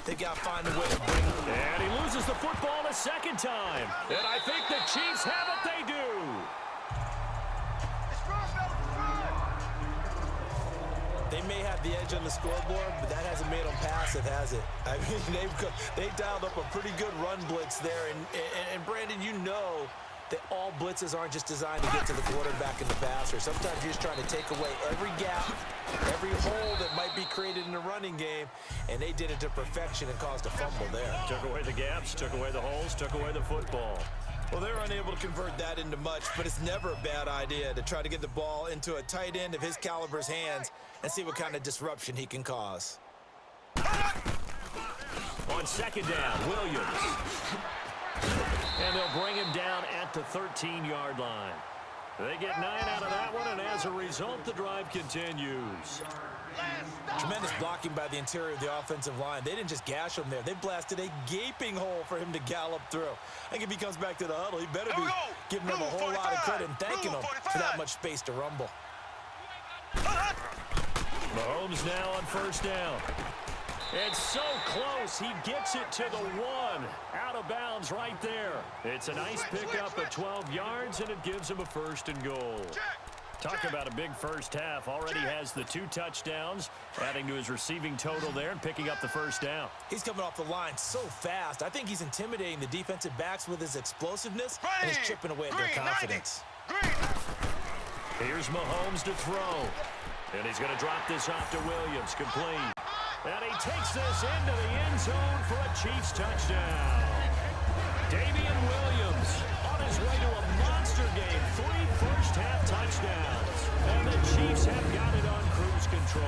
They got to find a way to bring it. And he loses the football a second time. And I think the Chiefs have it. They do. They may have the edge on the scoreboard, but that hasn't made them passive, has it? I mean, they've dialed up a pretty good run blitz there. And Brandon, you know that all blitzes aren't just designed to get to the quarterback and the passer. Sometimes you're just trying to take away every gap, every hole that might be created in the running game, and they did it to perfection and caused a fumble there. Took away the gaps, took away the holes, took away the football. Well, they're unable to convert that into much, but it's never a bad idea to try to get the ball into a tight end of his caliber's hands and see what kind of disruption he can cause. On second down, Williams. And they'll bring him down at the 13-yard line. They get 9 out of that one, and as a result, the drive continues. Tremendous blocking by the interior of the offensive line. They didn't just gash him there. They blasted a gaping hole for him to gallop through. I think if he comes back to the huddle, he better be giving them a whole lot of credit and thanking them for that much space to rumble. Mahomes now on first down. It's so close. He gets it to the 1. Out of bounds right there. It's a nice pickup of 12 yards, and it gives him a 1st and goal. Talk about a big first half. Already has the 2 touchdowns, adding to his receiving total there and picking up the first down. He's coming off the line so fast. I think he's intimidating the defensive backs with his explosiveness and he's chipping away at their confidence. Here's Mahomes to throw. And he's going to drop this off to Williams, complete. And he takes this into the end zone for a Chiefs touchdown. Damian Williams on his way to a monster game. 3 first-half touchdowns. And the Chiefs have got it on cruise control.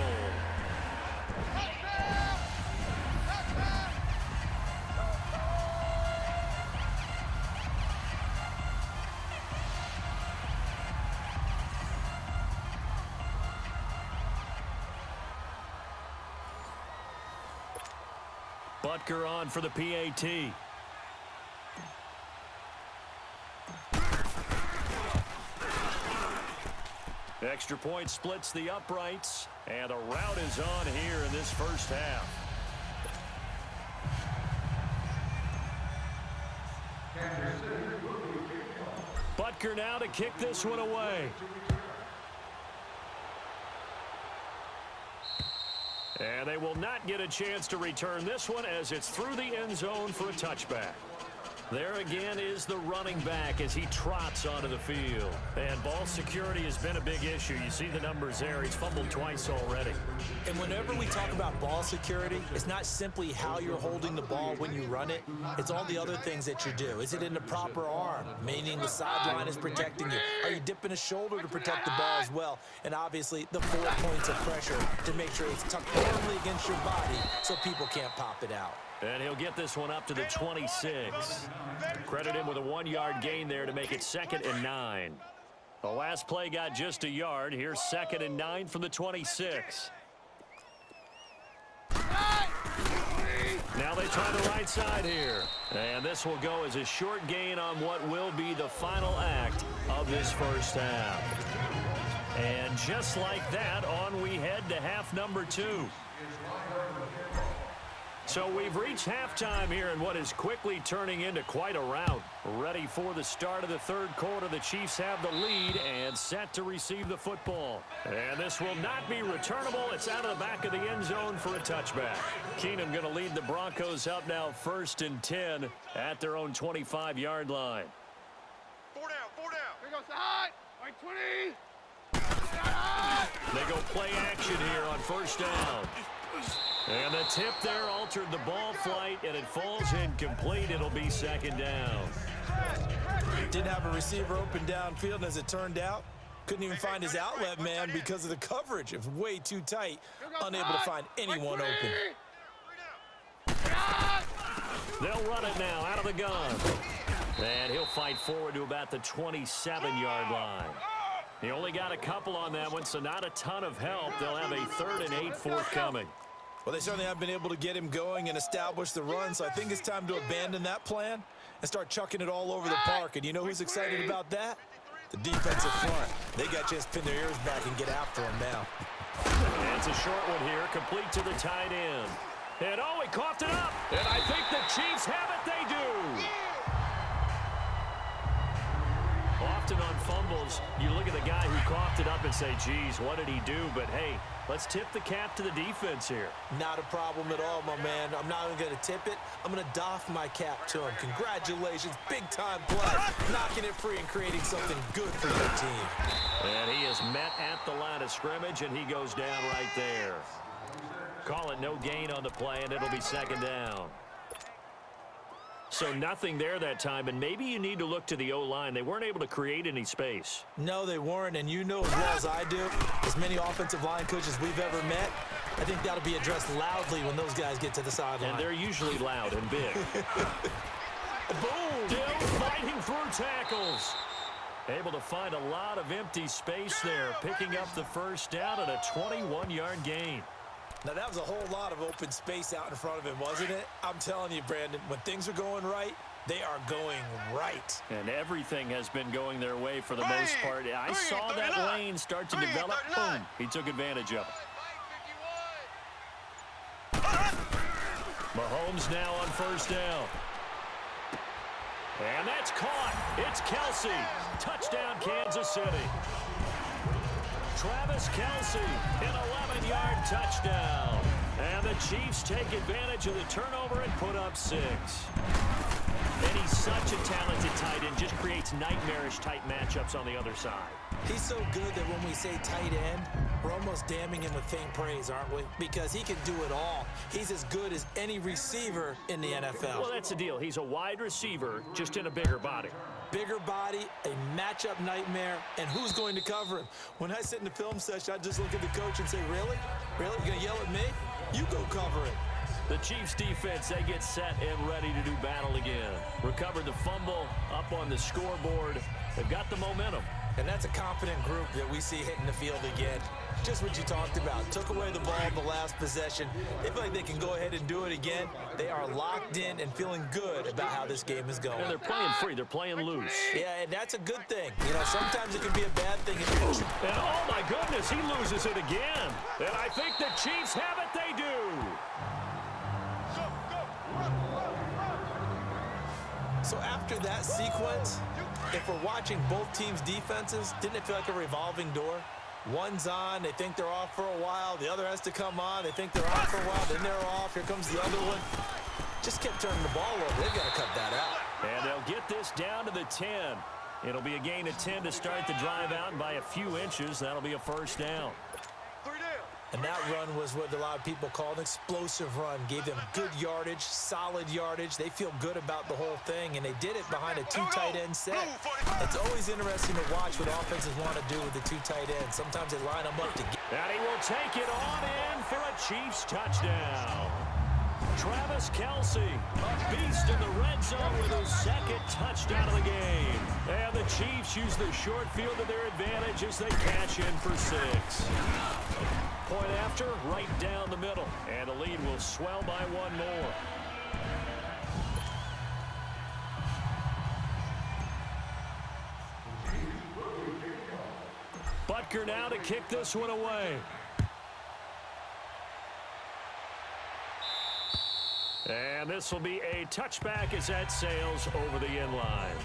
Butker on for the PAT. Extra point splits the uprights, and a rout is on here in this first half. Butker now to kick this one away. And they will not get a chance to return this one as it's through the end zone for a touchback. There again is the running back as he trots onto the field. And ball security has been a big issue. You see the numbers there. He's fumbled twice already. And whenever we talk about ball security, it's not simply how you're holding the ball when you run it. It's all the other things that you do. Is it in the proper arm, meaning the sideline is protecting you? Are you dipping a shoulder to protect the ball as well? And obviously the 4 points of pressure to make sure it's tucked firmly against your body so people can't pop it out. And he'll get this one up to the 26. Credit him with a 1-yard gain there to make it 2nd and 9. The last play got just a yard. Here's 2nd and 9 from the 26. Now they try the right side here. And this will go as a short gain on what will be the final act of this first half. And just like that, on we head to half number 2. So we've reached halftime here in what is quickly turning into quite a rout. Ready for the start of the 3rd quarter. The Chiefs have the lead and set to receive the football. And this will not be returnable. It's out of the back of the end zone for a touchback. Keenum going to lead the Broncos up now 1st and 10 at their own 25-yard line. 4 down, 4 down. Here goes side. Right 20. They go play action here on first down. And the tip there altered the ball flight, and it falls incomplete. It'll be 2nd down. Didn't have a receiver open downfield, and as it turned out, couldn't even find his outlet man because of the coverage. It was way too tight, unable to find anyone open. They'll run it now out of the gun. And he'll fight forward to about the 27-yard line. He only got a couple on that one, so not a ton of help. They'll have a 3rd and 8 forthcoming. Well, they certainly have been able to get him going and establish the run, so I think it's time to abandon that plan and start chucking it all over the park. And you know who's excited about that? The defensive front. They got a chance to pin their ears back and get after him now. And it's a short one here, complete to the tight end. And oh, he coughed it up. And I think the Chiefs have it. They do. Often on fumbles, you look at the guy who coughed it up and say, geez, what did he do? But, hey, let's tip the cap to the defense here. Not a problem at all, my man. I'm not even going to tip it. I'm going to doff my cap to him. Congratulations. Big-time play. Knocking it free and creating something good for your team. And he is met at the line of scrimmage, and he goes down right there. Call it no gain on the play, and it'll be second down. So nothing there that time, and maybe you need to look to the O-line. They weren't able to create any space. No, they weren't, and you know as well as I do, as many offensive line coaches we've ever met, I think that'll be addressed loudly when those guys get to the sideline. And they're usually loud and big. Boom! Still fighting through tackles. Able to find a lot of empty space there, picking up the first down at a 21-yard gain. Now, that was a whole lot of open space out in front of him, wasn't it? I'm telling you, Brandon, when things are going right, they are going right. And everything has been going their way for the most part. I saw that lane start to develop. Boom. He took advantage of it. Mahomes now on first down. And that's caught. It's Kelsey. Touchdown, Kansas City. Travis Kelsey, an 11-yard touchdown. And the Chiefs take advantage of the turnover and put up 6. And he's such a talented tight end, just creates nightmarish-type matchups on the other side. He's so good that when we say tight end, we're almost damning him with faint praise, aren't we? Because he can do it all. He's as good as any receiver in the NFL. Well, that's the deal. He's a wide receiver, just in a bigger body. Bigger body, a matchup nightmare, and who's going to cover him? When I sit in the film session, I just look at the coach and say, really? Really? You going to yell at me? You go cover it. The Chiefs defense, they get set and ready to do battle again. Recovered the fumble, up on the scoreboard. They've got the momentum. And that's a confident group that we see hitting the field again. Just what you talked about. Took away the ball in the last possession. They feel like they can go ahead and do it again. They are locked in and feeling good about how this game is going. And they're playing free. They're playing loose. Yeah, and that's a good thing. You know, sometimes it can be a bad thing. And oh, my goodness, he loses it again. And I think the Chiefs have it. They do. So after that sequence, if we're watching both teams' defenses, didn't it feel like a revolving door? One's on, they think they're off for a while. The other has to come on, they think they're on for a while. Then they're off. Here comes the other one. Just kept turning the ball over. They've got to cut that out. And they'll get this down to the 10. It'll be a gain of 10 to start the drive out, and by a few inches, that'll be a first down. And that run was what a lot of people call an explosive run. Gave them good yardage, solid yardage. They feel good about the whole thing, and they did it behind a two tight end set. It's always interesting to watch what offenses want to do with the two tight ends. Sometimes they line them up to get. And he will take it on in for a Chiefs touchdown. Travis Kelsey, a beast in the red zone with his second touchdown of the game. And the Chiefs use the short field to their advantage as they cash in for 6. Point after, right down the middle. And the lead will swell by one more. Butker now to kick this one away. And this will be a touchback as that sails over the end line.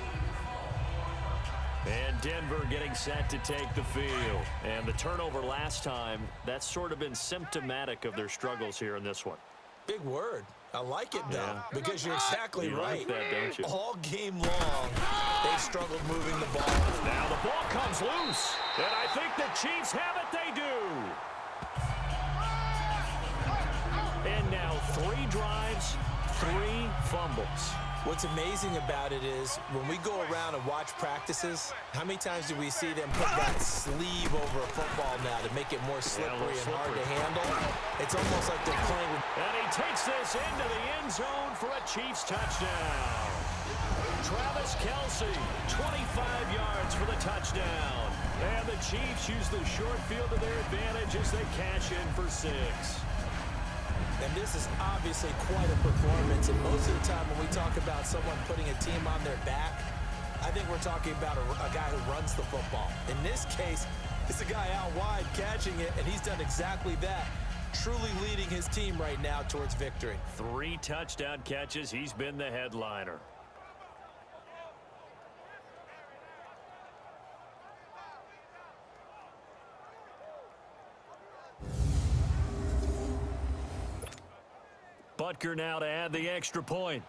And Denver getting set to take the field. And the turnover last time, that's sort of been symptomatic of their struggles here in this one. Big word. I like it, though, because you're exactly right. Like that, don't you? All game long, they've struggled moving the ball. Now the ball comes loose. And I think the Chiefs have it. They do. And now 3 drives, 3 fumbles. What's amazing about it is when we go around and watch practices, how many times do we see them put that sleeve over a football now to make it more slippery and hard to handle? It's almost like they're playing with... And he takes this into the end zone for a Chiefs touchdown. Travis Kelsey, 25 yards for the touchdown. And the Chiefs use the short field to their advantage as they cash in for 6. And this is obviously quite a performance. And most of the time when we talk about someone putting a team on their back, I think we're talking about a guy who runs the football. In this case, it's a guy out wide catching it, and he's done exactly that. truly leading his team right now towards victory. 3 touchdown catches. He's been the headliner. Butker now to add the extra point.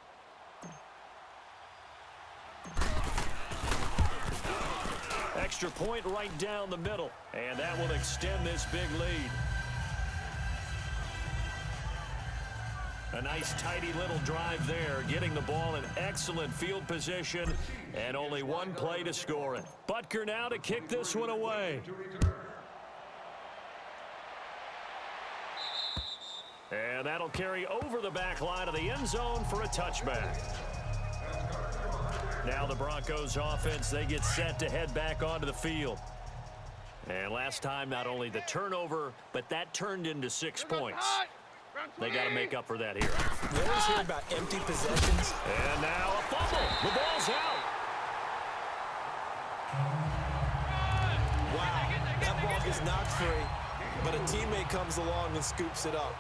Extra point right down the middle, and that will extend this big lead. A nice tidy little drive there, getting the ball in excellent field position, and only one play to score it. Butker now to kick this one away. And that'll carry over the back line of the end zone for a touchback. Now the Broncos offense, they get set to head back onto the field. And last time, not only the turnover, but that turned into 6 points. They got to make up for that here. You always hear about empty possessions. And now a fumble. The ball's out. Wow, that ball gets knocked free, but a teammate comes along and scoops it up.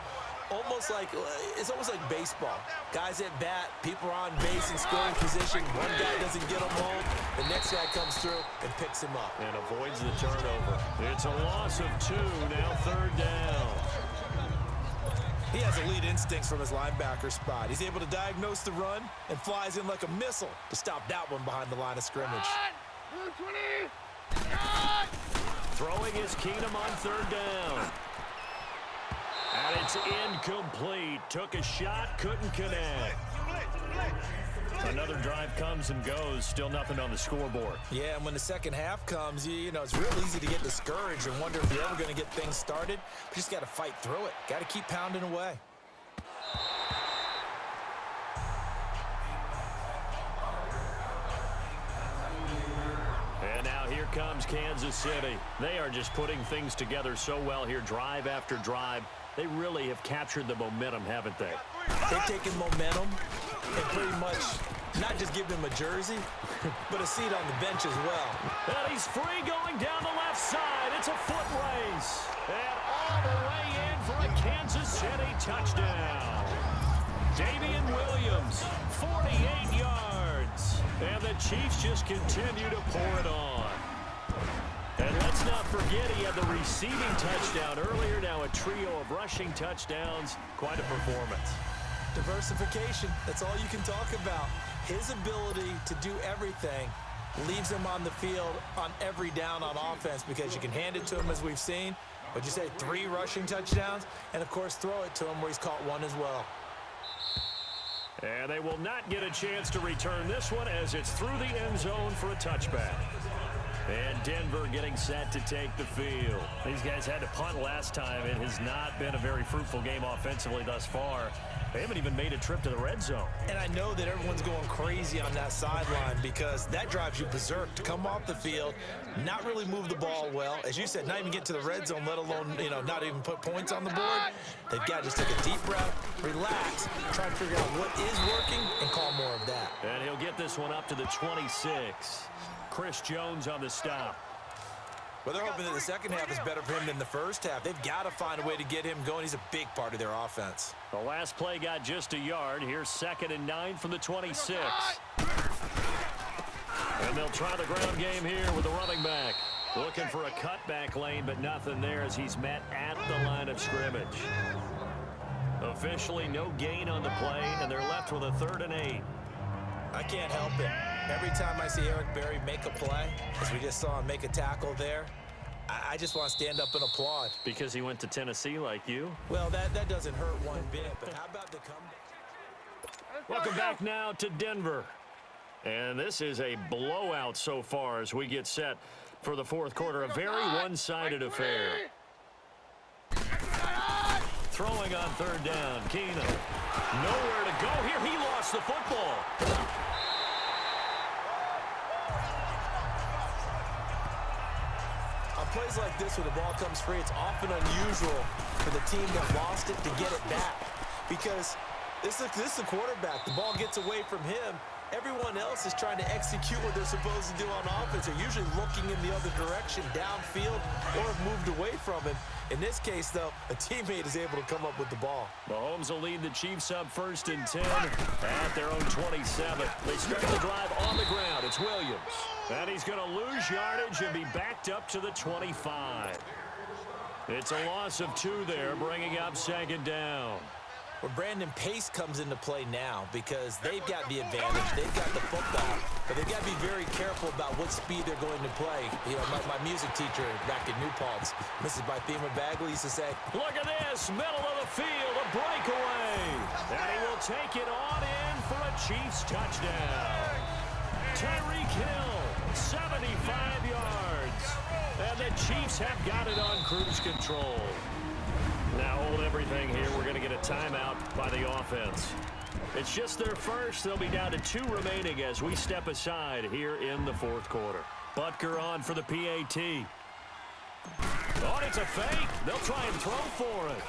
It's almost like baseball. Guys at bat, people are on base in scoring position. One guy doesn't get him home. The next guy comes through and picks him up. And avoids the turnover. It's a loss of 2, now 3rd down. He has elite instincts from his linebacker spot. He's able to diagnose the run and flies in like a missile to stop that one behind the line of scrimmage. Throwing is Keenum on 3rd down. And it's incomplete. Took a shot, couldn't connect. Another drive comes and goes. Still nothing on the scoreboard. Yeah, and when the second half comes, you know, it's real easy to get discouraged and wonder if you're ever going to get things started. You just got to fight through it. Got to keep pounding away. And now here comes Kansas City. They are just putting things together so well here, drive after drive. They really have captured the momentum, haven't they? They've taken momentum and pretty much not just given him a jersey, but a seat on the bench as well. And he's free going down the left side. It's a foot race. And all the way in for a Kansas City touchdown. Damian Williams, 48 yards. And the Chiefs just continue to pour it on. And let's not forget he had the receiving touchdown earlier. Now a trio of rushing touchdowns. Quite a performance. Diversification, that's all you can talk about. His ability to do everything leaves him on the field on every down on offense because you can hand it to him as we've seen. What'd you say, 3 rushing touchdowns? And, of course, throw it to him where he's caught 1 as well. And they will not get a chance to return this one as it's through the end zone for a touchback. And Denver getting set to take the field. These guys had to punt last time. It has not been a very fruitful game offensively thus far. They haven't even made a trip to the red zone. And I know that everyone's going crazy on that sideline because that drives you berserk to come off the field, not really move the ball well. As you said, not even get to the red zone, let alone, you know, not even put points on the board. They've got to just take a deep breath, relax, try and figure out what is working and call more of that. And he'll get this one up to the 26. Chris Jones on the stop. Well, they're hoping that the second half is better for him than the first half. They've got to find a way to get him going. He's a big part of their offense. The last play got just a yard. Here's 2nd and 9 from the 26. And they'll try the ground game here with the running back. Looking for a cutback lane, but nothing there as he's met at the line of scrimmage. Officially no gain on the play, and they're left with a 3rd and 8. I can't help it. Every time I see Eric Berry make a play, as we just saw him make a tackle there, I just want to stand up and applaud. Because he went to Tennessee like you? Well, that doesn't hurt one bit, but how about the comeback? Welcome back now to Denver. And this is a blowout so far as we get set for the 4th quarter. A very one-sided affair. Throwing on 3rd down. Keenum. Nowhere to go here. He lost the football. On plays like this where the ball comes free, it's often unusual for the team that lost it to get it back. Because this is a quarterback. The ball gets away from him, everyone else is trying to execute what they're supposed to do on offense. They're usually looking in the other direction, downfield, or have moved away from it. In this case, though, a teammate is able to come up with the ball. Mahomes will lead the Chiefs up 1st and 10 at their own 27. They start the drive on the ground. It's Williams. And he's going to lose yardage and be backed up to the 25. It's a loss of 2 there, bringing up 2nd down. Well, Brandon, pace comes into play now because they've got the advantage. They've got the football, but they've got to be very careful about what speed they're going to play. You know, my music teacher back in New Paltz, Mrs. Bythema Bagley, used to say, look at this, middle of the field, a breakaway. And he will take it on in for a Chiefs touchdown. Tyreek Hill, 75 yards. And the Chiefs have got it on cruise control. Now hold everything here. We're going to get a timeout by the offense. It's just their first. They'll be down to 2 remaining as we step aside here in the 4th quarter. Butker on for the PAT. Oh, it's a fake. They'll try and throw for it.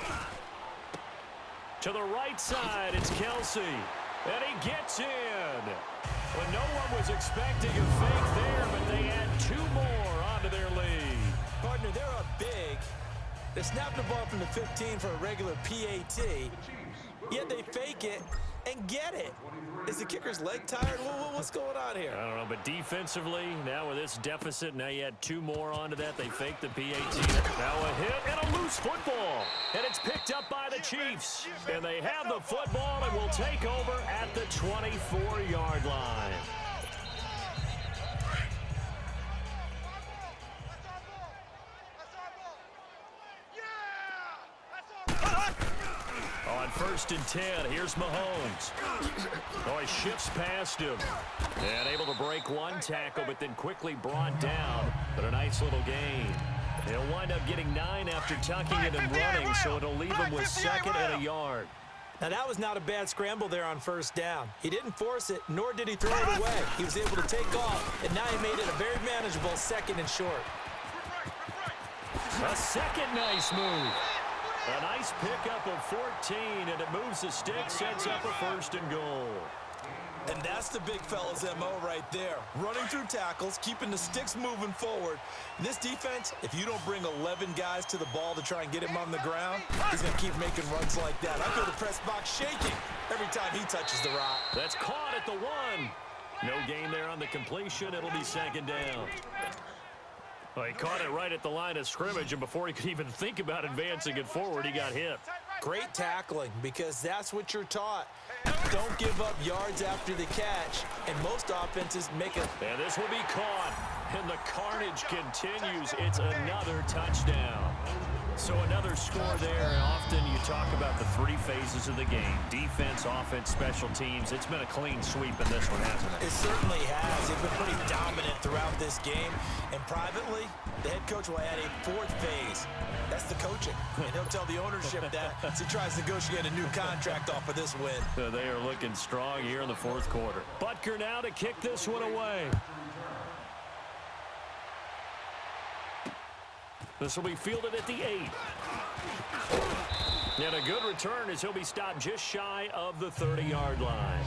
To the right side, it's Kelsey. And he gets in. Well, no one was expecting a fake there, but they add 2 more onto their lead. Partner, they're up big. They snapped the ball from the 15 for a regular PAT, yet they fake it and get it. Is the kicker's leg tired? What's going on here? I don't know, but defensively, now with this deficit, now you add 2 more onto that. They fake the PAT. Now a hit and a loose football. And it's picked up by the Chiefs. And they have the football and will take over at the 24-yard line. On 1st and 10, here's Mahomes. Oh, he shifts past him. And able to break 1 tackle, but then quickly brought down. But a nice little gain. He'll wind up getting 9 after tucking it and running, so it'll leave him with 2nd and a yard. Now, that was not a bad scramble there on 1st down. He didn't force it, nor did he throw it away. He was able to take off, and now he made it a very manageable 2nd and short. A second nice move. A nice pickup of 14, and it moves the stick, sets up a 1st and goal. And that's the big fella's MO right there. Running through tackles, keeping the sticks moving forward. In this defense, if you don't bring 11 guys to the ball to try and get him on the ground, he's going to keep making runs like that. I feel the press box shaking every time he touches the rock. That's caught at the 1. No gain there on the completion. It'll be 2nd down. Well, he caught it right at the line of scrimmage, and before he could even think about advancing it forward, he got hit. Great tackling, because that's what you're taught. Don't give up yards after the catch, and most offenses make a... And this will be caught, and the carnage continues. It's another touchdown. So another score there, and often you talk about the 3 phases of the game. Defense, offense, special teams. It's been a clean sweep in this one, hasn't it? It certainly has. They've been pretty dominant throughout this game. And privately, the head coach will add a 4th phase. That's the coaching. And he'll tell the ownership that as he tries to negotiate a new contract off of this win. So they are looking strong here in the 4th quarter. Butker now to kick this one away. This will be fielded at the 8. And a good return as he'll be stopped just shy of the 30-yard line.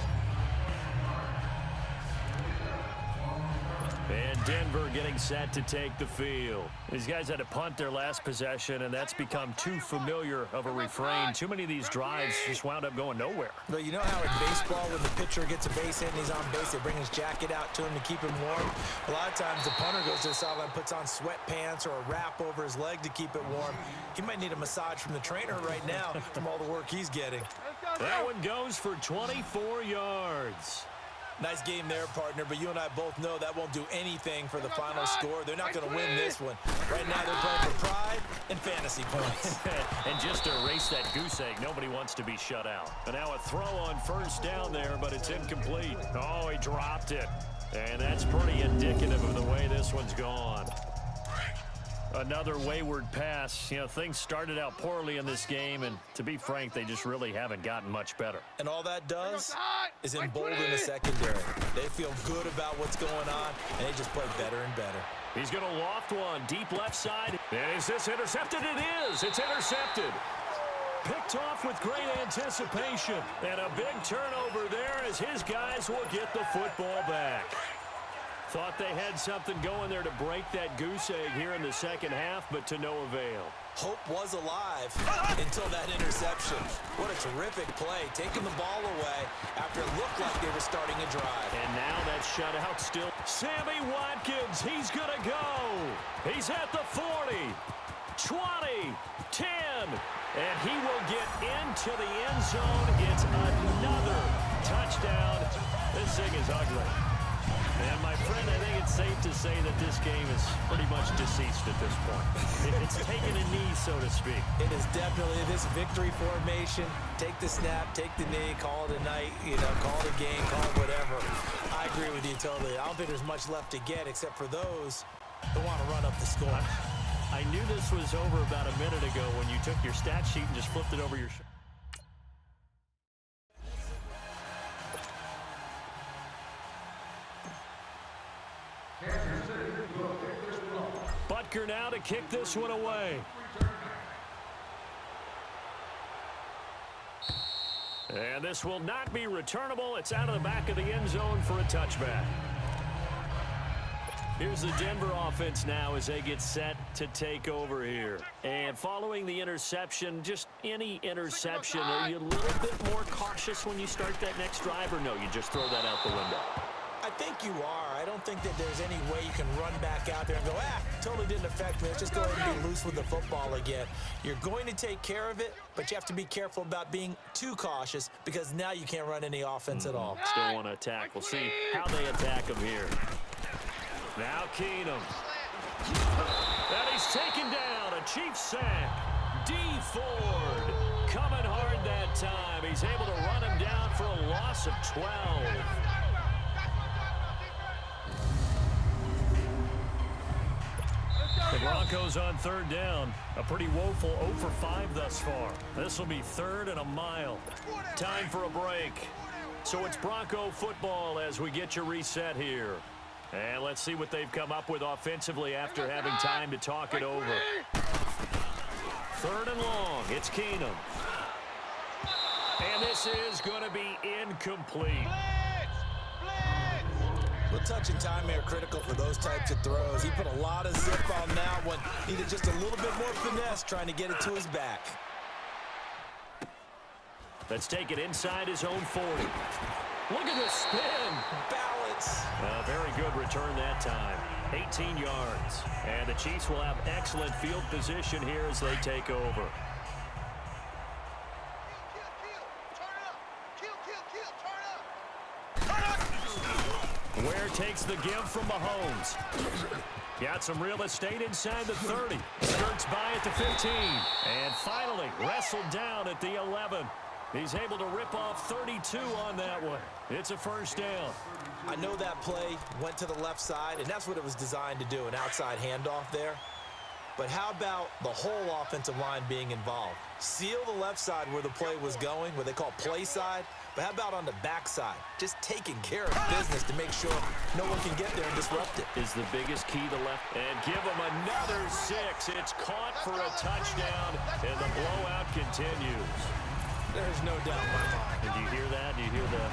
And Denver getting set to take the field. These guys had to punt their last possession, and that's become too familiar of a refrain. Too many of these drives just wound up going nowhere. But you know how in baseball, when the pitcher gets a base hit and he's on base, they bring his jacket out to him to keep him warm? A lot of times the punter goes to the sideline, puts on sweatpants or a wrap over his leg to keep it warm. He might need a massage from the trainer right now from all the work he's getting. That one goes for 24 yards. Nice game there, partner, but you and I both know that won't do anything for the final score. They're not going to win this one. Right now they're playing for pride and fantasy points. And just to erase that goose egg, nobody wants to be shut out. And now a throw on 1st down there, but it's incomplete. Oh, he dropped it. And that's pretty indicative of the way this one's gone. Another wayward pass. You know, things started out poorly in this game, and to be frank, they just really haven't gotten much better. And all that does is embolden the secondary. They feel good about what's going on, and they just play better and better. He's going to loft one deep left side. And is this intercepted? It is. It's intercepted. Picked off with great anticipation. And a big turnover there, as his guys will get the football back. Thought they had something going there to break that goose egg here in the second half, but to no avail. Hope was alive until that interception. What a terrific play, taking the ball away after it looked like they were starting a drive. And now that shutout still. Sammy Watkins, he's going to go. He's at the 40, 20, 10, and he will get into the end zone. It's another touchdown. This thing is ugly. And, my friend, I think it's safe to say that this game is pretty much deceased at this point. It's taken a knee, so to speak. It is definitely this victory formation. Take the snap, take the knee, call it a night, call it a game, call it whatever. I agree with you totally. I don't think there's much left to get except for those who want to run up the score. I knew this was over about a minute ago when you took your stat sheet and just flipped it over your shoulder. Butker now to kick this one away. And this will not be returnable. It's out of the back of the end zone for a touchback. Here's the Denver offense now as they get set to take over here. And following the interception, just any interception, are you a little bit more cautious when you start that next drive, or no, you just throw that out the window? I think you are. I don't think that there's any way you can run back out there and go, totally didn't affect me. Let's just go ahead and be loose with the football again. You're going to take care of it, but you have to be careful about being too cautious because now you can't run any offense at all. Still want to attack. We'll see how they attack him here. Now Keenum. And he's taken down. A Chiefs sack. D. Ford coming hard that time. He's able to run him down for a loss of 12. The Broncos on third down. A pretty woeful 0 for 5 thus far. This will be 3rd and a mile. Time for a break. So it's Bronco football as we get your reset here. And let's see what they've come up with offensively after having time to talk it over. 3rd and long. It's Keenum. And this is going to be incomplete. Well, touch and time are critical for those types of throws. He put a lot of zip on that one. Needed just a little bit more finesse trying to get it to his back. Let's take it inside his own 40. Look at the spin. Balance. A very good return that time. 18 yards. And the Chiefs will have excellent field position here as they take over. Ware takes the give from Mahomes. Got some real estate inside the 30. Skirts by at the 15. And finally wrestled down at the 11. He's able to rip off 32 on that one. It's a first down. I know that play went to the left side, and that's what it was designed to do, an outside handoff there. But how about the whole offensive line being involved? Seal the left side where the play was going, what they call play side. But how about on the backside? Just taking care of business to make sure no one can get there and disrupt it. Is the biggest key to left. And give him another 6. It's caught for a touchdown, and the blowout continues. There's no doubt in my mind. And do you hear that? Do you hear the...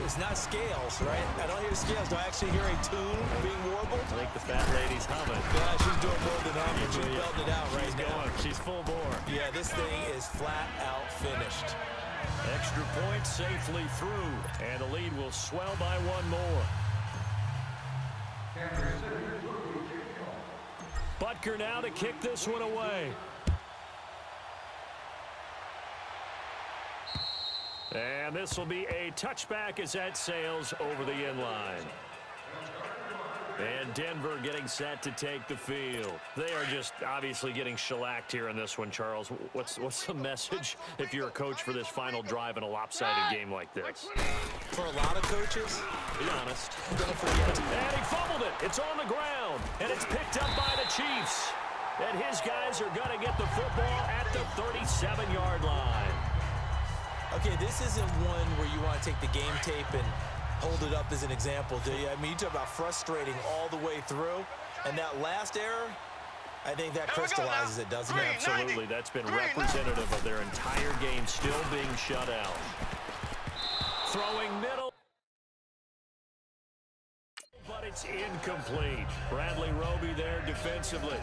It's not scales, right? I don't hear scales. Do I actually hear a tune being warbled? I think the fat lady's humming. Yeah, she's doing more than humming. She's belting it out right now. She's full bore. Yeah, this thing is flat out finished. Extra point safely through, and the lead will swell by one more. Butker now to kick this one away. And this will be a touchback as that sails over the end line. And Denver getting set to take the field. They are just obviously getting shellacked here in this one, Charles. What's the message if you're a coach for this final drive in a lopsided game like this? For a lot of coaches, be honest. Don't forget. And he fumbled it. It's on the ground. And it's picked up by the Chiefs. And his guys are going to get the football at the 37-yard line. Okay, this isn't one where you want to take the game tape and hold it up as an example, do you? I mean, you talk about frustrating all the way through. And that last error, I think that crystallizes it, doesn't it? Absolutely. That's been representative of their entire game still being shut out. Throwing middle. But it's incomplete. Bradley Roby there defensively.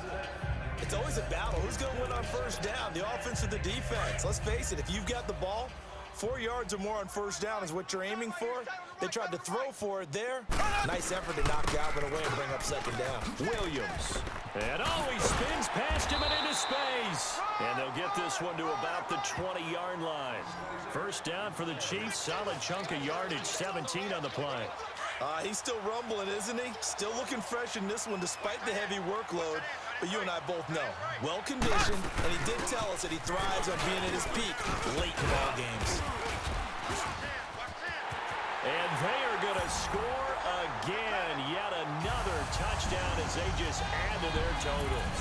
It's always a battle. Who's going to win on first down, the offense or the defense? Let's face it, if you've got the ball, 4 yards or more on first down is what you're aiming for. They tried to throw for it there. Nice effort to knock Galvin away and bring up second down. Williams. And he spins past him and into space. And they'll get this one to about the 20-yard line. First down for the Chiefs. Solid chunk of yardage, 17 on the play. He's still rumbling, isn't he? Still looking fresh in this one despite the heavy workload. But you and I both know, well-conditioned, and he did tell us that he thrives on being at his peak late in ball games. And they are going to score again. Yet another touchdown as they just add to their totals.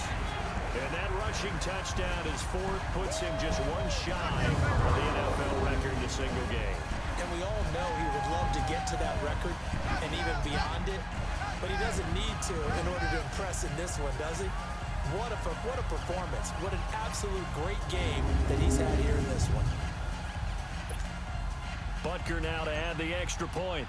And that rushing touchdown is fourth, puts him just one shy of the NFL record in a single game. And we all know he would love to get to that record and even beyond it. But he doesn't need to in order to impress in this one, does he? What a performance. What an absolute great game that he's had here in this one. Butker now to add the extra point.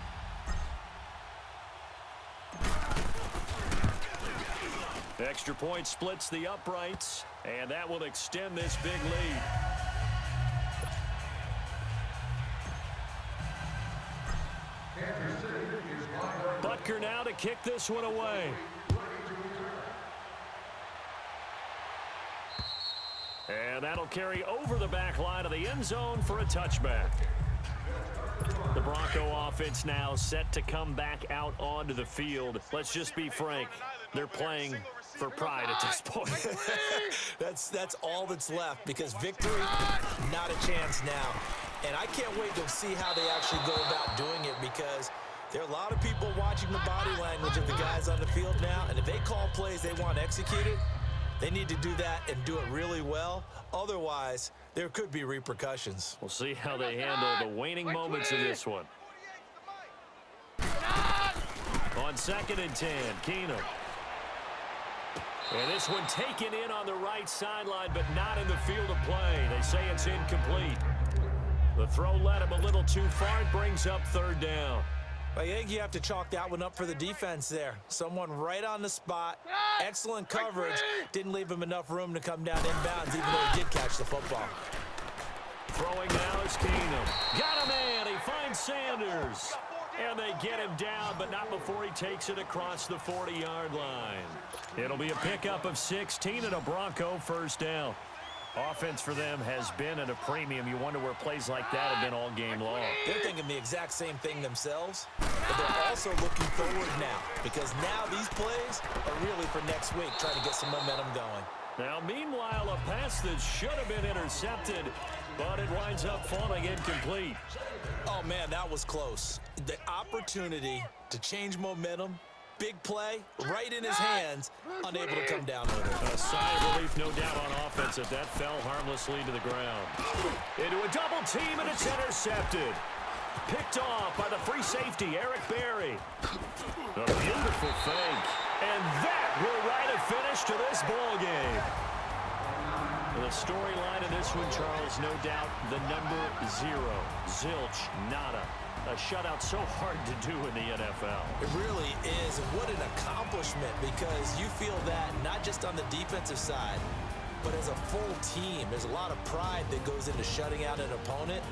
Extra point splits the uprights, and that will extend this big lead. Butker now to kick this one away. And that'll carry over the back line of the end zone for a touchback. The Bronco offense now set to come back out onto the field. Let's just be frank. They're playing for pride at this point. That's all that's left because victory, not a chance now. And I can't wait to see how they actually go about doing it because there are a lot of people watching the body language of the guys on the field now. And if they call plays they want executed, they need to do that and do it really well. Otherwise, there could be repercussions. We'll see how they handle the waning moments of this one. On 2nd and 10, Keenum. And this one taken in on the right sideline, but not in the field of play. They say it's incomplete. The throw led him a little too far. It brings up 3rd down. I think you have to chalk that one up for the defense there. Someone right on the spot. Excellent coverage. Didn't leave him enough room to come down inbounds, even though he did catch the football. Throwing now is Keenum. Got a man. He finds Sanders. And they get him down, but not before he takes it across the 40-yard line. It'll be a pickup of 16 and a Bronco first down. Offense for them has been at a premium. You wonder where plays like that have been all game long. They're thinking the exact same thing themselves, but they're also looking forward now because now these plays are really for next week, trying to get some momentum going. Now, meanwhile, a pass that should have been intercepted, but it winds up falling incomplete. Oh, man, that was close. The opportunity to change momentum, big play, right in his hands, unable to come down with it. A sigh of relief, no doubt, on offense if that fell harmlessly to the ground. Into a double team, and it's intercepted. Picked off by the free safety, Eric Berry. A beautiful fake. And that will write a finish to this ball game. The storyline of this one, Charles, no doubt the number 0. Zilch, nada. A shutout so hard to do in the NFL. It really is, and what an accomplishment, because you feel that not just on the defensive side, but as a full team. There's a lot of pride that goes into shutting out an opponent.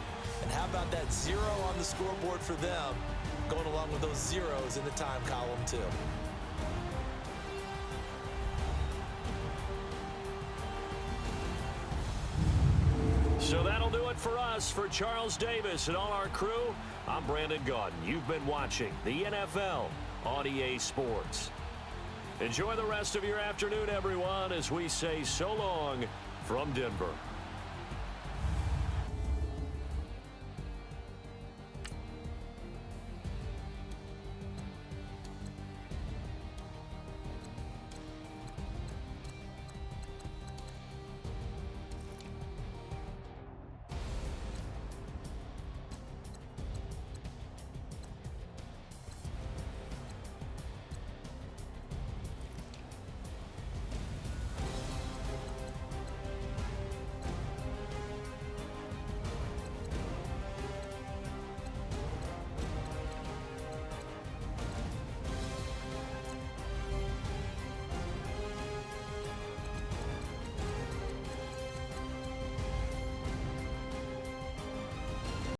And how about that 0 on the scoreboard for them, going along with those zeros in the time column too. So that'll do it for us. For Charles Davis and all our crew, I'm Brandon Gaudin. You've been watching the NFL on EA Sports. Enjoy the rest of your afternoon, everyone, as we say so long from Denver.